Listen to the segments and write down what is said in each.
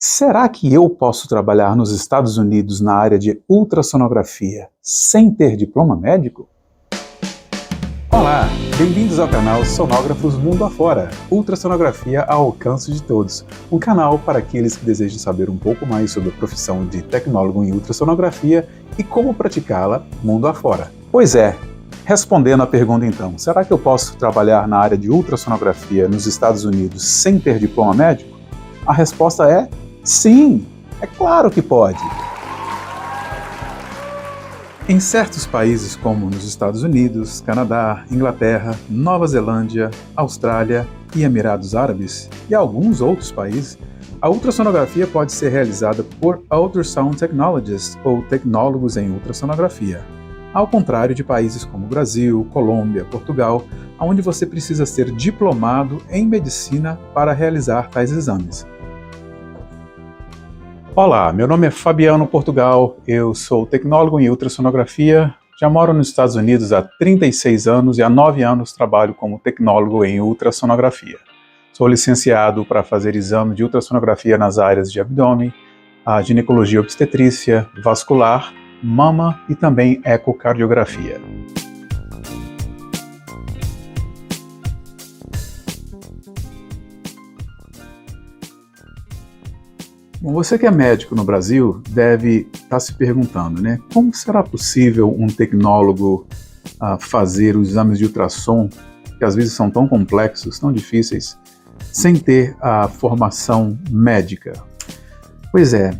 Será que eu posso trabalhar nos Estados Unidos na área de ultrassonografia sem ter diploma médico? Olá, bem-vindos ao canal Sonógrafos Mundo Afora, ultrassonografia ao alcance de todos. Um canal para aqueles que desejam saber um pouco mais sobre a profissão de tecnólogo em ultrassonografia e como praticá-la mundo afora. Pois é, respondendo à pergunta então, será que eu posso trabalhar na área de ultrassonografia nos Estados Unidos sem ter diploma médico? A resposta é sim, é claro que pode. Em certos países como nos Estados Unidos, Canadá, Inglaterra, Nova Zelândia, Austrália e Emirados Árabes e alguns outros países, a ultrassonografia pode ser realizada por Ultrasound Technologists ou tecnólogos em ultrassonografia, ao contrário de países como Brasil, Colômbia, Portugal, onde você precisa ser diplomado em medicina para realizar tais exames. Olá, meu nome é Fabiano Portugal, eu sou tecnólogo em ultrassonografia, já moro nos Estados Unidos há 36 anos e há 9 anos trabalho como tecnólogo em ultrassonografia. Sou licenciado para fazer exames de ultrassonografia nas áreas de abdômen, a ginecologia obstetrícia, vascular, mama e também ecocardiografia. Bom, você que é médico no Brasil deve estar se perguntando, né? Como será possível um tecnólogo fazer os exames de ultrassom, que às vezes são tão complexos, tão difíceis, sem ter a formação médica? Pois é,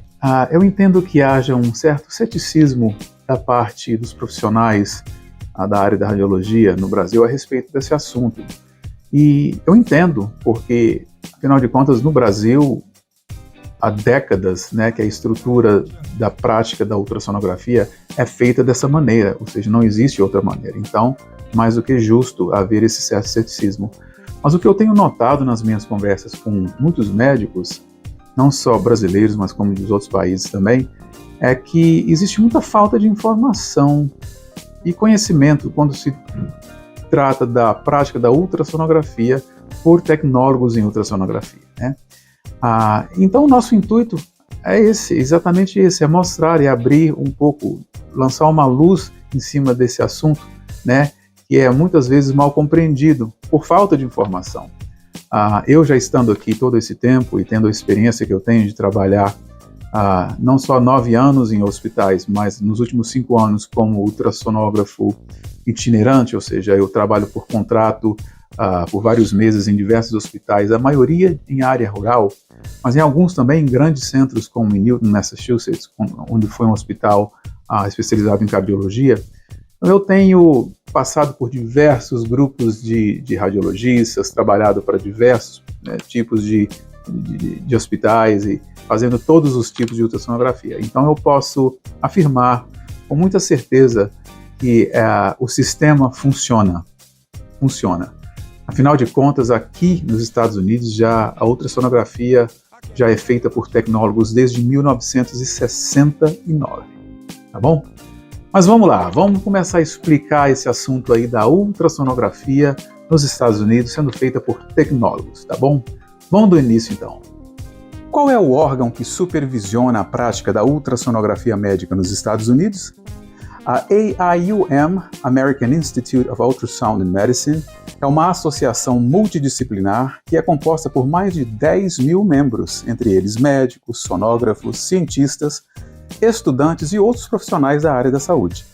eu entendo que haja um certo ceticismo da parte dos profissionais da área da radiologia no Brasil a respeito desse assunto. E eu entendo, porque, afinal de contas, no Brasil, há décadas, né, que a estrutura da prática da ultrassonografia é feita dessa maneira, ou seja, não existe outra maneira. Então, mais do que justo haver esse certo ceticismo. Mas o que eu tenho notado nas minhas conversas com muitos médicos, não só brasileiros, mas como dos outros países também, é que existe muita falta de informação e conhecimento quando se trata da prática da ultrassonografia por tecnólogos em ultrassonografia, né? Então o nosso intuito é exatamente esse, é mostrar e abrir um pouco, lançar uma luz em cima desse assunto, né, que é muitas vezes mal compreendido por falta de informação. Eu já estando aqui todo esse tempo e tendo a experiência que eu tenho de trabalhar não só 9 anos em hospitais, mas nos últimos 5 anos como ultrassonógrafo itinerante, ou seja, eu trabalho por contrato por vários meses em diversos hospitais, a maioria em área rural, mas em alguns também em grandes centros como em Newton, Massachusetts, onde foi um hospital especializado em cardiologia. Eu tenho passado por diversos grupos de radiologistas, trabalhado para diversos tipos de hospitais e fazendo todos os tipos de ultrassonografia. Então eu posso afirmar com muita certeza que o sistema funciona. Afinal de contas, aqui nos Estados Unidos a ultrassonografia já é feita por tecnólogos desde 1969, tá bom? Mas vamos lá, vamos começar a explicar esse assunto aí da ultrassonografia nos Estados Unidos sendo feita por tecnólogos, tá bom? Vamos do início então. Qual é o órgão que supervisiona a prática da ultrassonografia médica nos Estados Unidos? A AIUM, American Institute of Ultrasound and Medicine, é uma associação multidisciplinar que é composta por mais de 10 mil membros, entre eles médicos, sonógrafos, cientistas, estudantes e outros profissionais da área da saúde.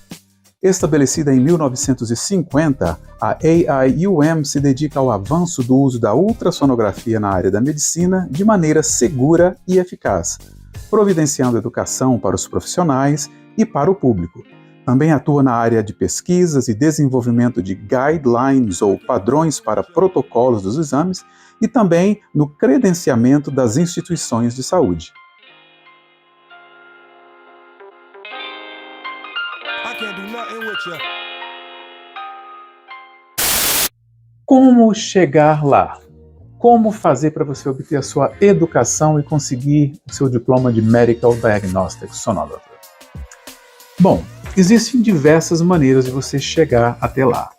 Estabelecida em 1950, a AIUM se dedica ao avanço do uso da ultrassonografia na área da medicina de maneira segura e eficaz, providenciando educação para os profissionais e para o público. Também atua na área de pesquisas e desenvolvimento de guidelines ou padrões para protocolos dos exames e também no credenciamento das instituições de saúde. Como chegar lá? Como fazer para você obter a sua educação e conseguir o seu diploma de Medical Diagnostic Sonographer? Bom, existem diversas maneiras de você chegar até lá.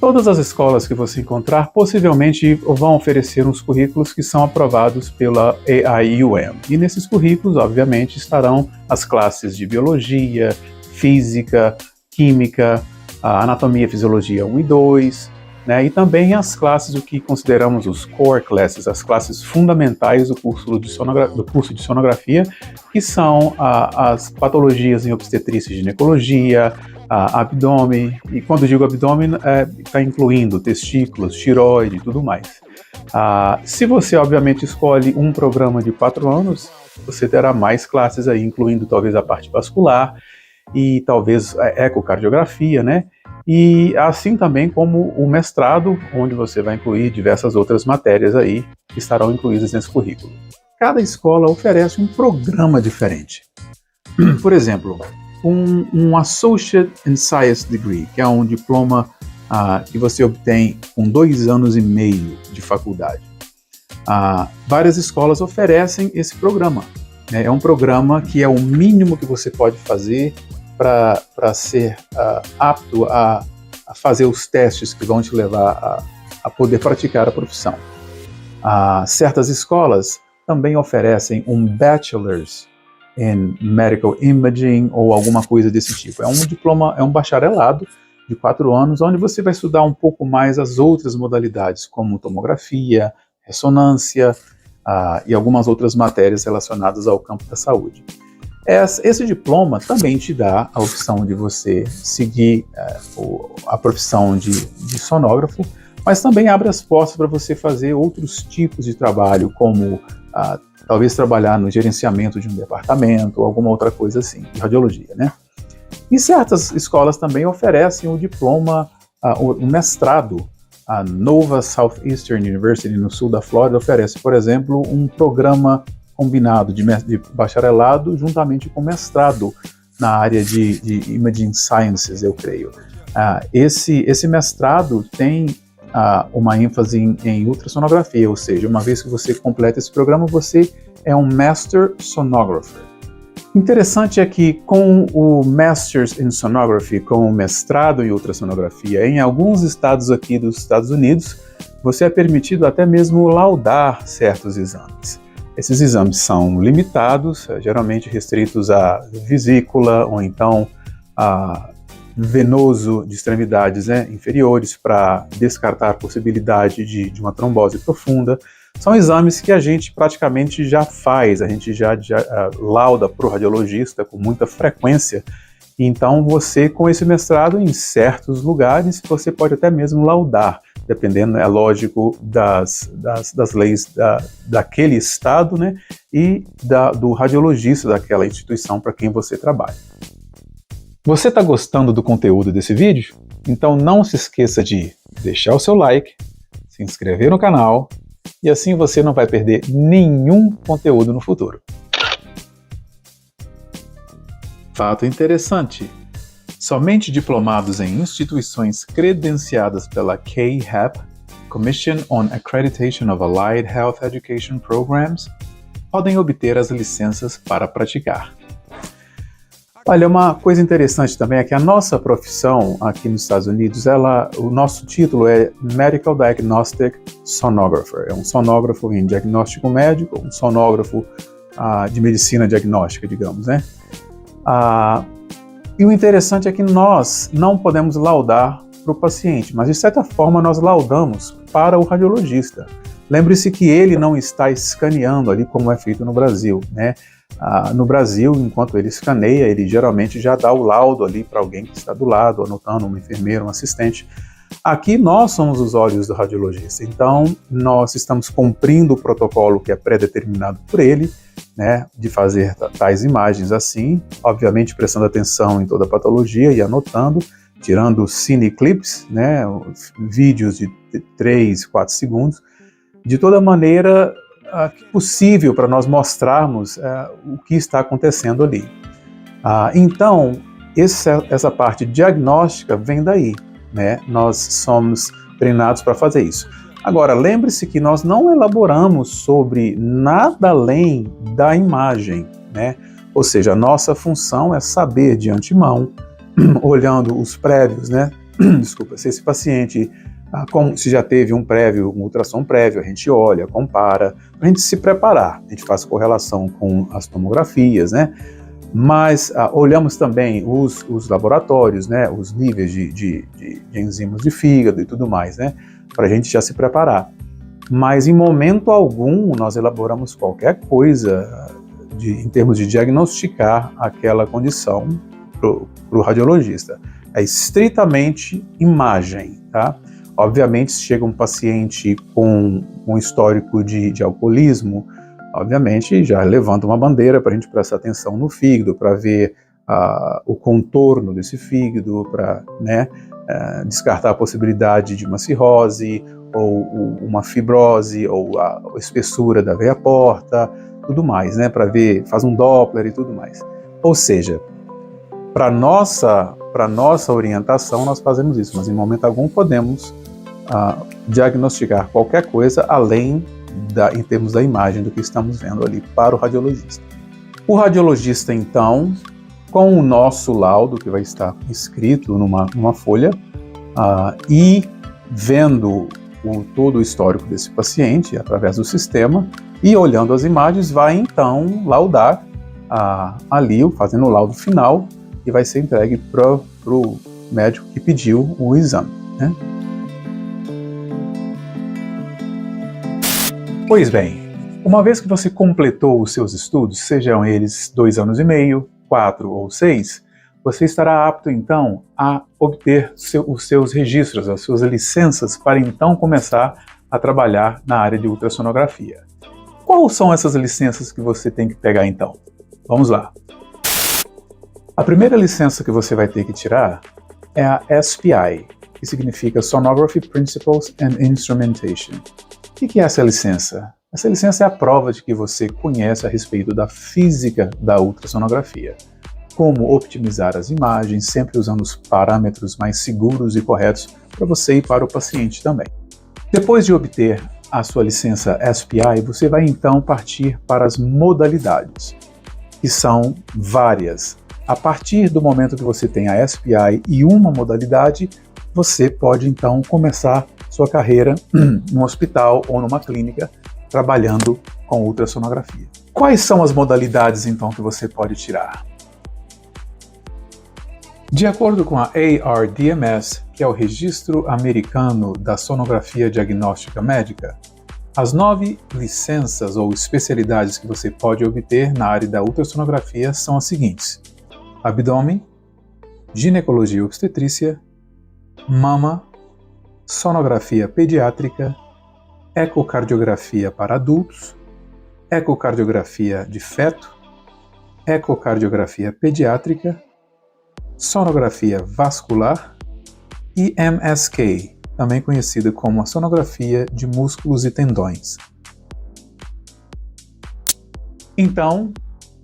Todas as escolas que você encontrar possivelmente vão oferecer uns currículos que são aprovados pela AIUM. E nesses currículos, obviamente, estarão as classes de Biologia, Física, Química, Anatomia e Fisiologia 1 e 2, né? E também as classes, o que consideramos os core classes, as classes fundamentais do curso de sonografia, que são as patologias em obstetrícia e ginecologia, abdômen, e quando digo abdômen, está incluindo testículos, tireoide e tudo mais. Se você, obviamente, escolhe um programa de 4 anos, você terá mais classes aí, incluindo talvez a parte vascular e talvez a ecocardiografia, né? E assim também como o mestrado, onde você vai incluir diversas outras matérias aí que estarão incluídas nesse currículo. Cada escola oferece um programa diferente. Por exemplo, um Associate in Science Degree, que é um diploma que você obtém com 2 anos e meio de faculdade. Várias escolas oferecem esse programa, né? É um programa que é o mínimo que você pode fazer para ser apto a fazer os testes que vão te levar a poder praticar a profissão. Certas escolas também oferecem um Bachelor's in Medical Imaging ou alguma coisa desse tipo. É um diploma, é um bacharelado de 4 anos, onde você vai estudar um pouco mais as outras modalidades, como tomografia, ressonância e algumas outras matérias relacionadas ao campo da saúde. Esse diploma também te dá a opção de você seguir a profissão de sonógrafo, mas também abre as portas para você fazer outros tipos de trabalho, como talvez trabalhar no gerenciamento de um departamento ou alguma outra coisa assim, de radiologia, né? E certas escolas também oferecem o diploma, o mestrado. A Nova Southeastern University, no sul da Flórida, oferece, por exemplo, um programa combinado de bacharelado juntamente com mestrado na área de Imaging Sciences, eu creio. Esse mestrado tem uma ênfase em ultrassonografia, ou seja, uma vez que você completa esse programa, você é um Master Sonographer. Interessante é que com o Masters in Sonography, com o mestrado em ultrassonografia, em alguns estados aqui dos Estados Unidos, você é permitido até mesmo laudar certos exames. Esses exames são limitados, geralmente restritos à vesícula ou então a venoso de extremidades inferiores para descartar a possibilidade de uma trombose profunda. São exames que a gente praticamente já faz, a gente já lauda para o radiologista com muita frequência. Então você, com esse mestrado, em certos lugares, você pode até mesmo laudar, dependendo, é lógico, das leis daquele estado, né, e do radiologista daquela instituição para quem você trabalha. Você está gostando do conteúdo desse vídeo? Então não se esqueça de deixar o seu like, se inscrever no canal, e assim você não vai perder nenhum conteúdo no futuro. Fato interessante: somente diplomados em instituições credenciadas pela CAHEP, Commission on Accreditation of Allied Health Education Programs, podem obter as licenças para praticar. Olha, uma coisa interessante também é que a nossa profissão aqui nos Estados Unidos, o nosso título é Medical Diagnostic Sonographer. É um sonógrafo em diagnóstico médico, um sonógrafo de medicina diagnóstica, digamos, né? E o interessante é que nós não podemos laudar para o paciente, mas de certa forma nós laudamos para o radiologista. Lembre-se que ele não está escaneando ali como é feito no Brasil, né? No Brasil, enquanto ele escaneia, ele geralmente já dá o laudo ali para alguém que está do lado, anotando, uma enfermeira, um assistente. Aqui nós somos os olhos do radiologista, então nós estamos cumprindo o protocolo que é pré-determinado por ele, né, de fazer tais imagens assim, obviamente prestando atenção em toda a patologia e anotando, tirando cineclips, né, vídeos de 3, 4 segundos, de toda maneira possível para nós mostrarmos o que está acontecendo ali. Então, essa parte diagnóstica vem daí, né? Nós somos treinados para fazer isso. Agora, lembre-se que nós não elaboramos sobre nada além da imagem, né? Ou seja, a nossa função é saber de antemão, olhando os prévios, né, desculpa, se esse paciente se já teve um ultrassom prévio, a gente olha, compara, para a gente se preparar, a gente faz correlação com as tomografias, né? Mas olhamos também os laboratórios, né? Os níveis de enzimas de fígado e tudo mais, né? Para a gente já se preparar. Mas em momento algum nós elaboramos qualquer coisa em termos de diagnosticar aquela condição para o radiologista. É estritamente imagem, tá? Obviamente, se chega um paciente com um histórico de alcoolismo, obviamente já levanta uma bandeira para a gente prestar atenção no fígado, para ver o contorno desse fígado, para descartar a possibilidade de uma cirrose, ou uma fibrose, ou a espessura da veia porta, tudo mais, né? Para ver, faz um Doppler e tudo mais. Ou seja, para nossa orientação nós fazemos isso, mas em momento algum podemos diagnosticar qualquer coisa além em termos da imagem do que estamos vendo ali para o radiologista. O radiologista, então, com o nosso laudo, que vai estar escrito numa folha, e vendo todo o histórico desse paciente através do sistema e olhando as imagens, vai então laudar ali, fazendo o laudo final, e vai ser entregue para o médico que pediu o exame, né? Pois bem, uma vez que você completou os seus estudos, sejam eles 2 anos e meio, 4 ou 6, você estará apto então a obter os seus registros, as suas licenças, para então começar a trabalhar na área de ultrassonografia. Quais são essas licenças que você tem que pegar então? Vamos lá. A primeira licença que você vai ter que tirar é a SPI, que significa Sonography Principles and Instrumentation. O que é essa licença? Essa licença é a prova de que você conhece a respeito da física da ultrassonografia, como optimizar as imagens, sempre usando os parâmetros mais seguros e corretos para você e para o paciente também. Depois de obter a sua licença SPI, você vai então partir para as modalidades, que são várias. A partir do momento que você tem a SPI e uma modalidade, você pode então começar sua carreira num hospital ou numa clínica trabalhando com ultrassonografia. Quais são as modalidades então que você pode tirar? De acordo com a ARDMS, que é o Registro Americano da Sonografia Diagnóstica Médica, as 9 licenças ou especialidades que você pode obter na área da ultrassonografia são as seguintes: abdômen, ginecologia e obstetrícia, mama, sonografia pediátrica, ecocardiografia para adultos, ecocardiografia de feto, ecocardiografia pediátrica, sonografia vascular e MSK, também conhecida como a sonografia de músculos e tendões. Então,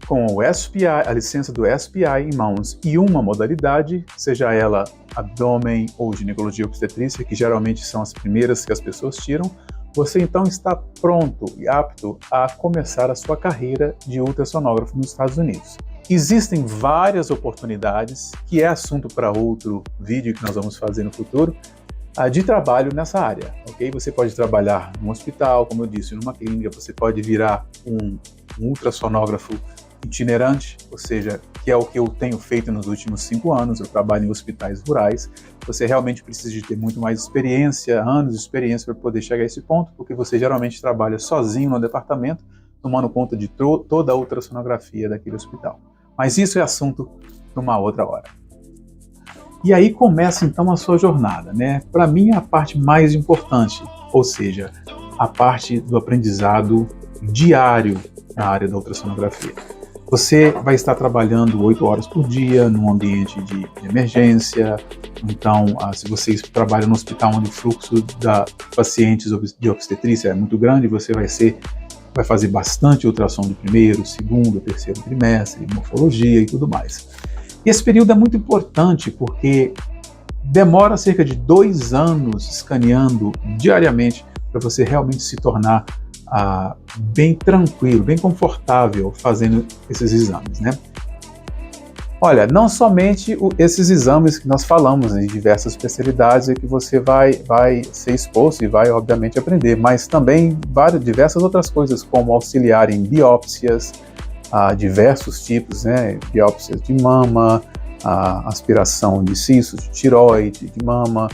com o SPI, a licença do SPI em mãos e uma modalidade, seja ela abdômen ou ginecologia obstetrícia, que geralmente são as primeiras que as pessoas tiram, você então está pronto e apto a começar a sua carreira de ultrassonógrafo nos Estados Unidos. Existem várias oportunidades, que é assunto para outro vídeo que nós vamos fazer no futuro, de trabalho nessa área, ok? Você pode trabalhar num hospital, como eu disse, numa clínica, você pode virar um ultrassonógrafo itinerante, ou seja, que é o que eu tenho feito nos últimos 5 anos, eu trabalho em hospitais rurais. Você realmente precisa de ter muito mais experiência, anos de experiência para poder chegar a esse ponto, porque você geralmente trabalha sozinho no departamento, tomando conta de toda a ultrassonografia daquele hospital. Mas isso é assunto para uma outra hora. E aí começa então a sua jornada, né? Para mim é a parte mais importante, ou seja, a parte do aprendizado diário na área da ultrassonografia. Você vai estar trabalhando 8 horas por dia num ambiente de emergência. Então, se você trabalha no hospital onde o fluxo de pacientes de obstetrícia é muito grande, você vai fazer bastante ultrassom de primeiro, segundo, terceiro trimestre, morfologia e tudo mais. E esse período é muito importante porque demora cerca de 2 anos escaneando diariamente para você realmente se tornar bem tranquilo, bem confortável fazendo esses exames, né? Olha, não somente esses exames que nós falamos em diversas especialidades e que você vai ser exposto e vai, obviamente, aprender, mas também diversas outras coisas, como auxiliar em biópsias, diversos tipos, né? Biópsias de mama, aspiração de cistos, de tireoide, de mama,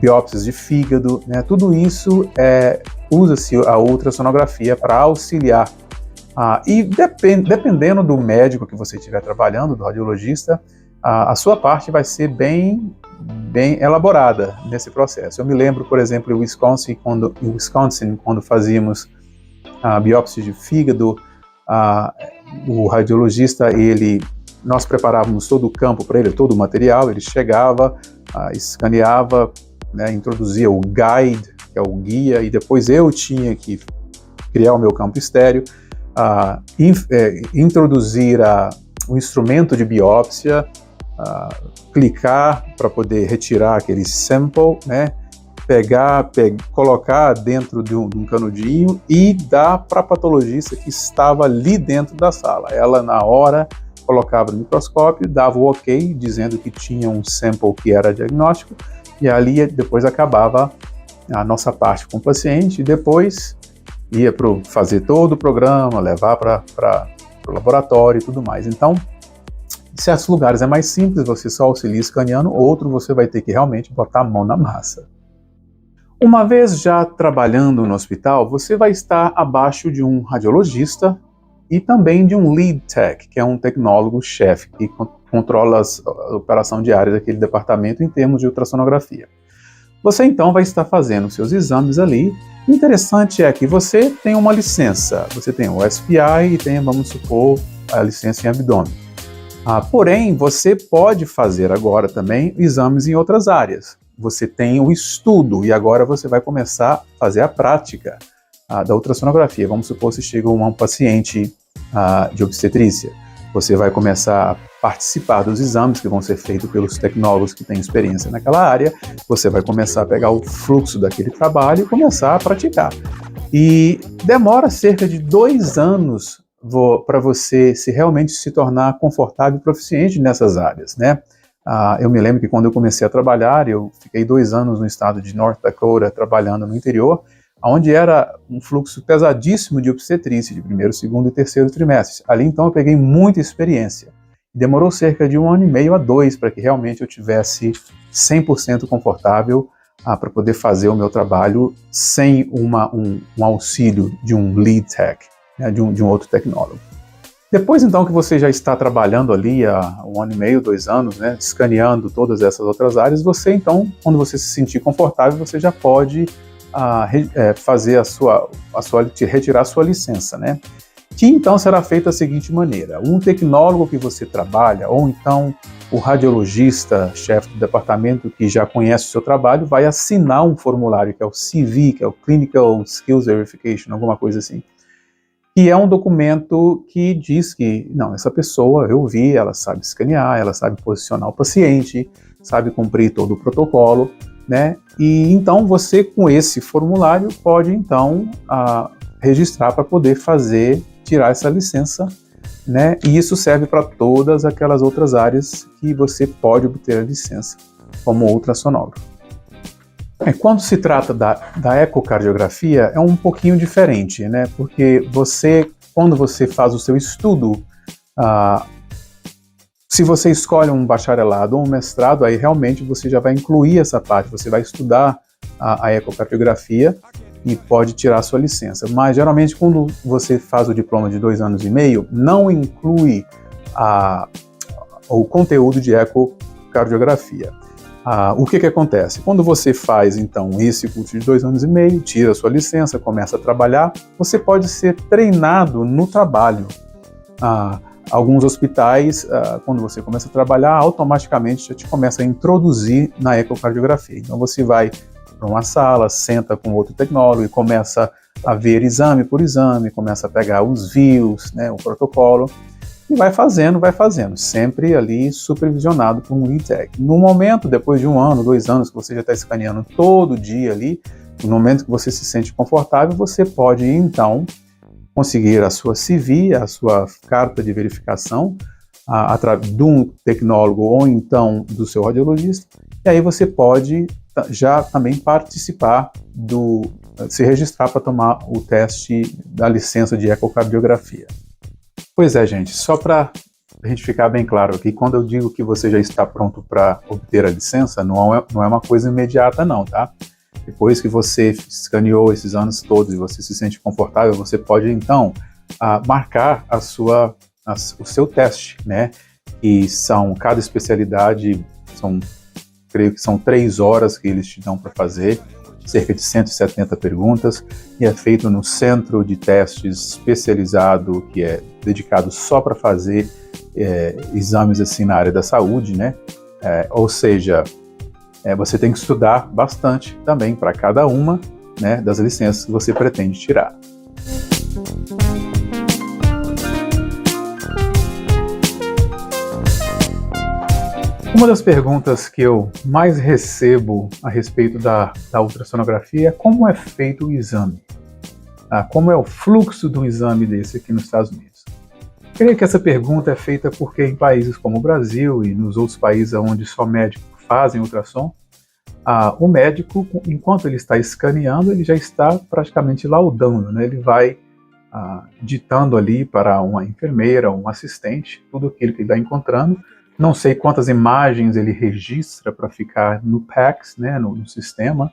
biópsias de fígado, né? Tudo isso usa-se a ultrassonografia para auxiliar. E dependendo do médico que você estiver trabalhando, do radiologista, a sua parte vai ser bem elaborada nesse processo. Eu me lembro, por exemplo, em Wisconsin, quando fazíamos a biópsia de fígado, o radiologista, nós preparávamos todo o campo para ele, todo o material, ele chegava, escaneava, né, introduzia o guide, que é o guia, e depois eu tinha que criar o meu campo estéreo, introduzir o instrumento de biópsia, clicar para poder retirar aquele sample, né? Colocar dentro de um canudinho e dar para a patologista que estava ali dentro da sala. Ela, na hora, colocava no microscópio, dava o ok, dizendo que tinha um sample que era diagnóstico, e ali depois acabava a nossa parte com o paciente, e depois ia fazer todo o programa, levar para o laboratório e tudo mais. Então, em certos lugares é mais simples, você só auxilia escaneando, outro você vai ter que realmente botar a mão na massa. Uma vez já trabalhando no hospital, você vai estar abaixo de um radiologista e também de um lead tech, que é um tecnólogo-chefe que controla a operação diária daquele departamento em termos de ultrassonografia. Você então vai estar fazendo seus exames ali. O interessante é que você tem uma licença, você tem o SPI e tem, vamos supor, a licença em abdômen. Porém, você pode fazer agora também exames em outras áreas. Você tem o estudo e agora você vai começar a fazer a prática da ultrassonografia. Vamos supor que chega um paciente de obstetrícia. Você vai começar a participar dos exames que vão ser feitos pelos tecnólogos que têm experiência naquela área. Você vai começar a pegar o fluxo daquele trabalho e começar a praticar. E demora cerca de 2 anos para você realmente se tornar confortável e proficiente nessas áreas, né? Eu me lembro que quando eu comecei a trabalhar, eu fiquei 2 anos no estado de North Dakota trabalhando no interior, onde era um fluxo pesadíssimo de obstetrícia, de primeiro, segundo e terceiro trimestres. Ali então eu peguei muita experiência. Demorou cerca de 1 ano e meio a 2 para que realmente eu tivesse 100% confortável para poder fazer o meu trabalho sem um auxílio de um lead tech, né, de um outro tecnólogo. Depois então que você já está trabalhando ali há 1 ano e meio, 2 anos, né, escaneando todas essas outras áreas, você então, quando você se sentir confortável, você já pode fazer retirar a sua licença, né? Que então será feita da seguinte maneira: um tecnólogo que você trabalha, ou então o radiologista, chefe do departamento que já conhece o seu trabalho, vai assinar um formulário que é o CV, que é o Clinical Skills Verification, alguma coisa assim, que é um documento que diz que, não, essa pessoa, eu vi, ela sabe escanear, ela sabe posicionar o paciente, sabe cumprir todo o protocolo, né? E então você, com esse formulário, pode então registrar para poder tirar essa licença, né? E isso serve para todas aquelas outras áreas que você pode obter a licença, como ultrassonógrafo. Quando se trata da ecocardiografia, é um pouquinho diferente, né? Porque quando você faz o seu estudo, se você escolhe um bacharelado ou um mestrado, aí realmente você já vai incluir essa parte, você vai estudar a ecocardiografia e pode tirar a sua licença. Mas geralmente quando você faz o diploma de 2 anos e meio, não inclui o conteúdo de ecocardiografia. O que acontece? Quando você faz, então, esse curso de 2 anos e meio, tira a sua licença, começa a trabalhar, você pode ser treinado no trabalho. Alguns hospitais, quando você começa a trabalhar, automaticamente já te começa a introduzir na ecocardiografia. Então você vai para uma sala, senta com outro tecnólogo e começa a ver exame por exame, começa a pegar os views, né, o protocolo, e vai fazendo, sempre ali supervisionado por um lead tech. No momento, depois de 1 ano, 2 anos, que você já está escaneando todo dia ali, no momento que você se sente confortável, você pode então conseguir a sua CV, a sua carta de verificação, de um tecnólogo ou então do seu radiologista, e aí você pode já também participar se registrar para tomar o teste da licença de ecocardiografia. Pois é, gente, só para a gente ficar bem claro aqui, quando eu digo que você já está pronto para obter a licença, não é uma coisa imediata não, tá? Depois que você escaneou esses anos todos e você se sente confortável, você pode então marcar o seu teste, né? E cada especialidade, creio que são 3 horas que eles te dão para fazer, cerca de 170 perguntas, e é feito no centro de testes especializado, que é dedicado só para fazer exames assim na área da saúde, né? Ou seja, você tem que estudar bastante também para cada uma, né, das licenças que você pretende tirar. Uma das perguntas que eu mais recebo a respeito da ultrassonografia é como é feito o exame. Como é o fluxo do exame desse aqui nos Estados Unidos. Creio que essa pergunta é feita porque em países como o Brasil e nos outros países onde só médicos fazem ultrassom, o médico, enquanto ele está escaneando, ele já está praticamente laudando, né? Ele vai ditando ali para uma enfermeira, um assistente, tudo aquilo que ele está encontrando. Não sei quantas imagens ele registra para ficar no PACS, né, no sistema,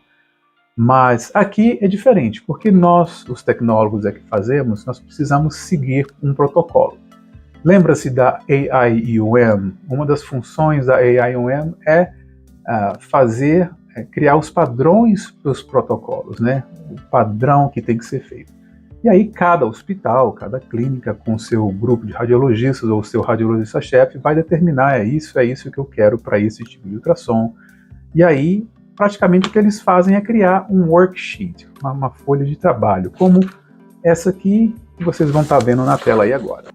mas aqui é diferente, porque nós, os tecnólogos que fazemos, nós precisamos seguir um protocolo. Lembra-se da AIUM? Uma das funções da AIUM é criar os padrões dos protocolos, né? O padrão que tem que ser feito. E aí cada hospital, cada clínica com seu grupo de radiologistas ou seu radiologista-chefe vai determinar é isso que eu quero para esse tipo de ultrassom. E aí praticamente o que eles fazem é criar um worksheet, uma folha de trabalho, como essa aqui que vocês vão estar vendo na tela aí agora.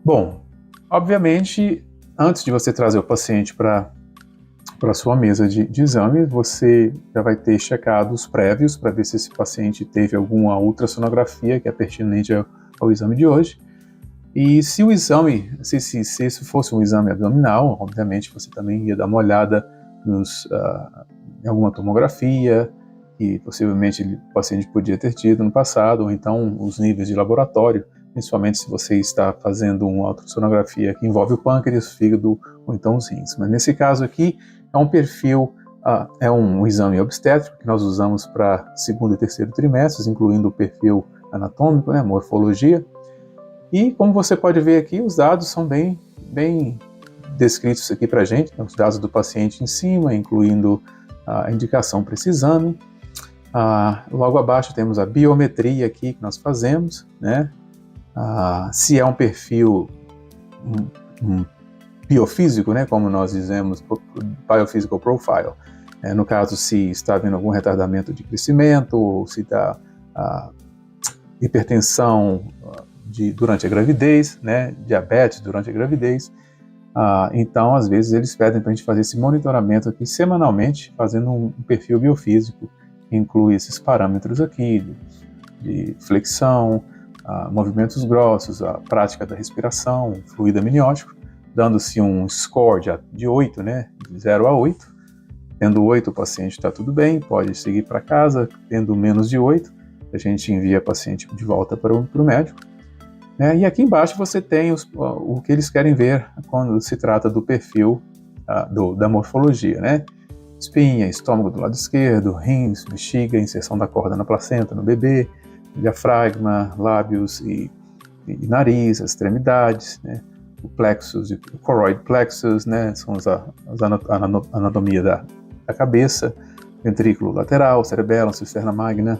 Bom, obviamente, antes de você trazer o paciente para a sua mesa de exame, você já vai ter checados prévios para ver se esse paciente teve alguma ultrassonografia que é pertinente ao exame de hoje. E se o exame, se isso fosse um exame abdominal, obviamente você também ia dar uma olhada em alguma tomografia que possivelmente o paciente podia ter tido no passado, ou então os níveis de laboratório, principalmente se você está fazendo uma ultrassonografia que envolve o pâncreas, o fígado ou então os rins. Mas nesse caso aqui, é um perfil, é um exame obstétrico que nós usamos para segundo e terceiro trimestres, incluindo o perfil anatômico, né, morfologia. E como você pode ver aqui, os dados são bem descritos aqui para a gente, né, os dados do paciente em cima, incluindo a indicação para esse exame. Logo abaixo temos a biometria aqui que nós fazemos, né? Se é um perfil biofísico, né, como nós dizemos, biophysical profile, no caso se está havendo algum retardamento de crescimento, ou se dá hipertensão durante a gravidez, né, diabetes durante a gravidez. Então, às vezes, eles pedem para a gente fazer esse monitoramento aqui semanalmente, fazendo um perfil biofísico, que inclui esses parâmetros aqui, de flexão, movimentos grossos, a prática da respiração, fluido amniótico, dando-se um score de 8, né, de 0 a 8. Tendo 8, o paciente está tudo bem, pode seguir para casa. Tendo menos de 8, a gente envia o paciente de volta para o médico. E aqui embaixo você tem o que eles querem ver quando se trata do perfil da morfologia, né? Espinha, estômago do lado esquerdo, rins, bexiga, inserção da corda na placenta no bebê, diafragma, lábios e nariz, as extremidades, né? O plexus e o choroid plexus, né? São a anatomia da cabeça, ventrículo lateral, cerebellum, cisterna magna,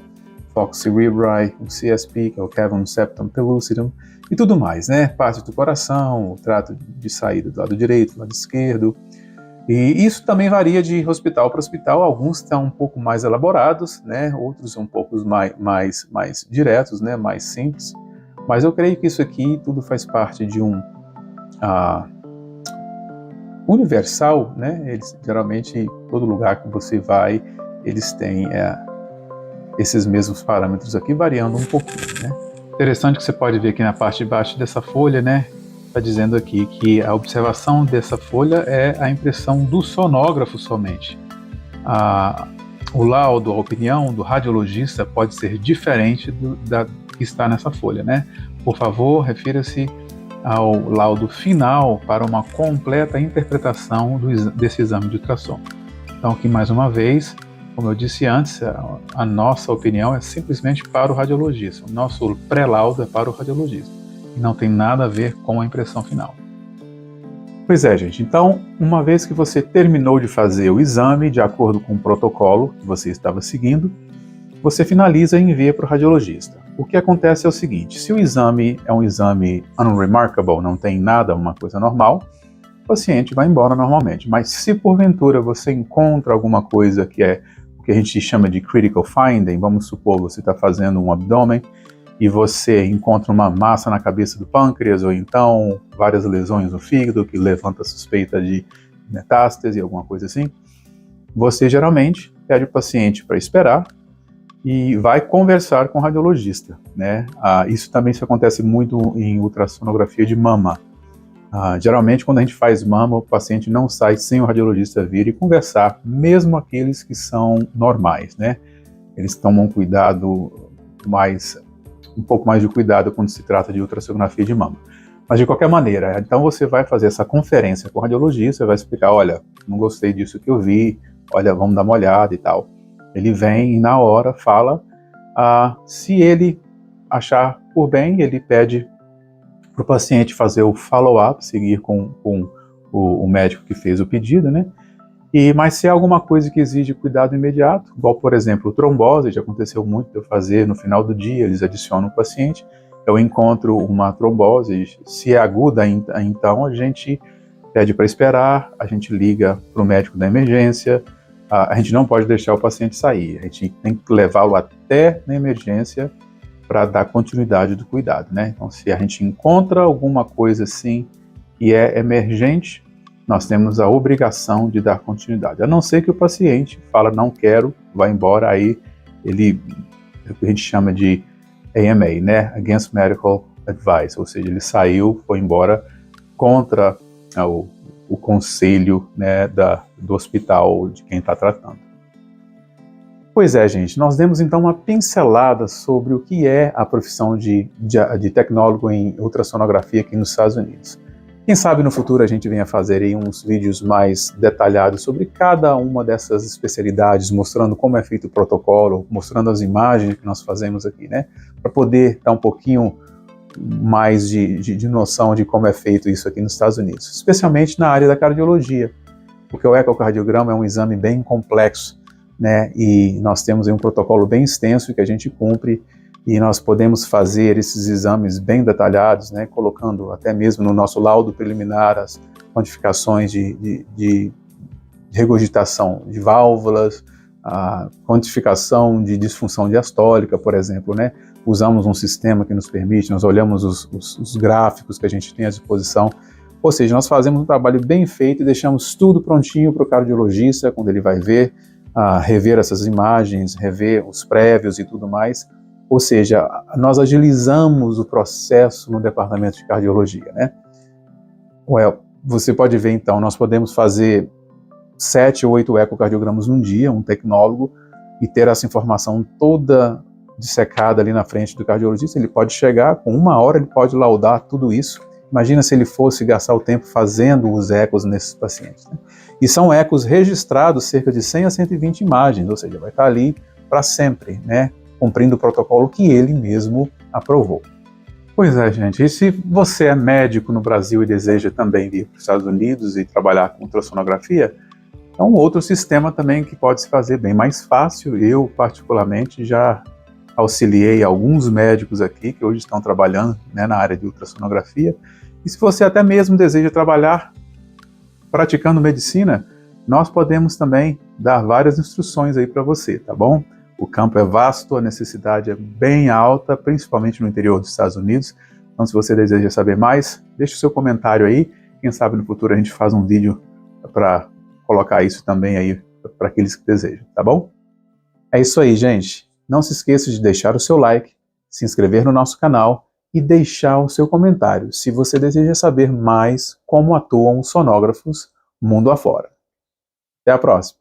fox cerebri, o CSP, que é o cavum septum pellucidum, e tudo mais, né? Parte do coração, o trato de saída do lado direito, do lado esquerdo. E isso também varia de hospital para hospital. Alguns estão um pouco mais elaborados, né? Outros um pouco mais diretos, né? Mais simples. Mas eu creio que isso aqui tudo faz parte de um universal, né? Eles, geralmente, todo lugar que você vai, eles têm esses mesmos parâmetros aqui, variando um pouquinho, né? Interessante que você pode ver aqui na parte de baixo dessa folha, né? está dizendo aqui que a observação dessa folha é a impressão do sonógrafo somente. O laudo, a opinião do radiologista pode ser diferente da que está nessa folha, né? Por favor, refira-se ao laudo final para uma completa interpretação desse exame de ultrassom. Então, aqui mais uma vez, como eu disse antes, a nossa opinião é simplesmente para o radiologista. O nosso pré-laudo é para o radiologista. E não tem nada a ver com a impressão final. Pois é, gente. Então, uma vez que você terminou de fazer o exame, de acordo com o protocolo que você estava seguindo, você finaliza e envia para o radiologista. O que acontece é o seguinte: se o exame é um exame unremarkable, não tem nada, uma coisa normal, o paciente vai embora normalmente. Mas se porventura você encontra alguma coisa que é o que a gente chama de critical finding, vamos supor, você está fazendo um abdômen e você encontra uma massa na cabeça do pâncreas, ou então várias lesões no fígado que levanta a suspeita de metástase, alguma coisa assim, você geralmente pede o paciente para esperar e vai conversar com o radiologista, né? Isso também acontece muito em ultrassonografia de mama. Geralmente, quando a gente faz mama, o paciente não sai sem o radiologista vir e conversar, mesmo aqueles que são normais, né? Eles tomam um pouco mais de cuidado quando se trata de ultrassonografia de mama. Mas de qualquer maneira, então você vai fazer essa conferência com o radiologista, vai explicar, olha, não gostei disso que eu vi, olha, vamos dar uma olhada e tal. Ele vem e na hora fala, se ele achar por bem, ele pede para o paciente fazer o follow-up, seguir com o médico que fez o pedido, né? Mas se é alguma coisa que exige cuidado imediato, igual, por exemplo, trombose, já aconteceu muito de eu fazer no final do dia, eles adicionam o paciente, eu encontro uma trombose, se é aguda, então a gente pede para esperar, a gente liga para o médico da emergência, a gente não pode deixar o paciente sair, a gente tem que levá-lo até na emergência para dar continuidade do cuidado, né? Então, se a gente encontra alguma coisa assim que é emergente, nós temos a obrigação de dar continuidade. A não ser que o paciente fala, não quero, vai embora, aí ele, o que a gente chama de AMA, né? Against Medical Advice, ou seja, ele saiu, foi embora contra o conselho, né, do hospital de quem está tratando. Pois é, gente, nós demos então uma pincelada sobre o que é a profissão de tecnólogo em ultrassonografia aqui nos Estados Unidos. Quem sabe no futuro a gente venha fazer aí uns vídeos mais detalhados sobre cada uma dessas especialidades, mostrando como é feito o protocolo, mostrando as imagens que nós fazemos aqui, né? Para poder dar um pouquinho mais de noção de como é feito isso aqui nos Estados Unidos, especialmente na área da cardiologia, porque o ecocardiograma é um exame bem complexo, né? E nós temos aí um protocolo bem extenso que a gente cumpre, e nós podemos fazer esses exames bem detalhados, né, colocando até mesmo no nosso laudo preliminar as quantificações de regurgitação de válvulas, a quantificação de disfunção diastólica, por exemplo, né? Usamos um sistema que nos permite, nós olhamos os gráficos que a gente tem à disposição, ou seja, nós fazemos um trabalho bem feito e deixamos tudo prontinho para o cardiologista, quando ele vai ver, rever essas imagens, rever os prévios e tudo mais. Ou seja, nós agilizamos o processo no departamento de cardiologia, né? Você pode ver então, nós podemos fazer 7 ou 8 ecocardiogramas num dia, um tecnólogo, e ter essa informação toda dissecada ali na frente do cardiologista. Ele pode chegar, com 1 hora ele pode laudar tudo isso. Imagina se ele fosse gastar o tempo fazendo os ecos nesses pacientes, né? E são ecos registrados, cerca de 100 a 120 imagens, ou seja, vai estar ali para sempre, né? Cumprindo o protocolo que ele mesmo aprovou. Pois é, gente, e se você é médico no Brasil e deseja também vir para os Estados Unidos e trabalhar com ultrassonografia, é um outro sistema também que pode se fazer bem mais fácil. Eu, particularmente, já auxiliei alguns médicos aqui que hoje estão trabalhando, né, na área de ultrassonografia. E se você até mesmo deseja trabalhar praticando medicina, nós podemos também dar várias instruções aí para você, tá bom? O campo é vasto, a necessidade é bem alta, principalmente no interior dos Estados Unidos. Então, se você deseja saber mais, deixe o seu comentário aí. Quem sabe no futuro a gente faz um vídeo para colocar isso também aí para aqueles que desejam, tá bom? É isso aí, gente. Não se esqueça de deixar o seu like, se inscrever no nosso canal e deixar o seu comentário, se você deseja saber mais como atuam os sonógrafos mundo afora. Até a próxima!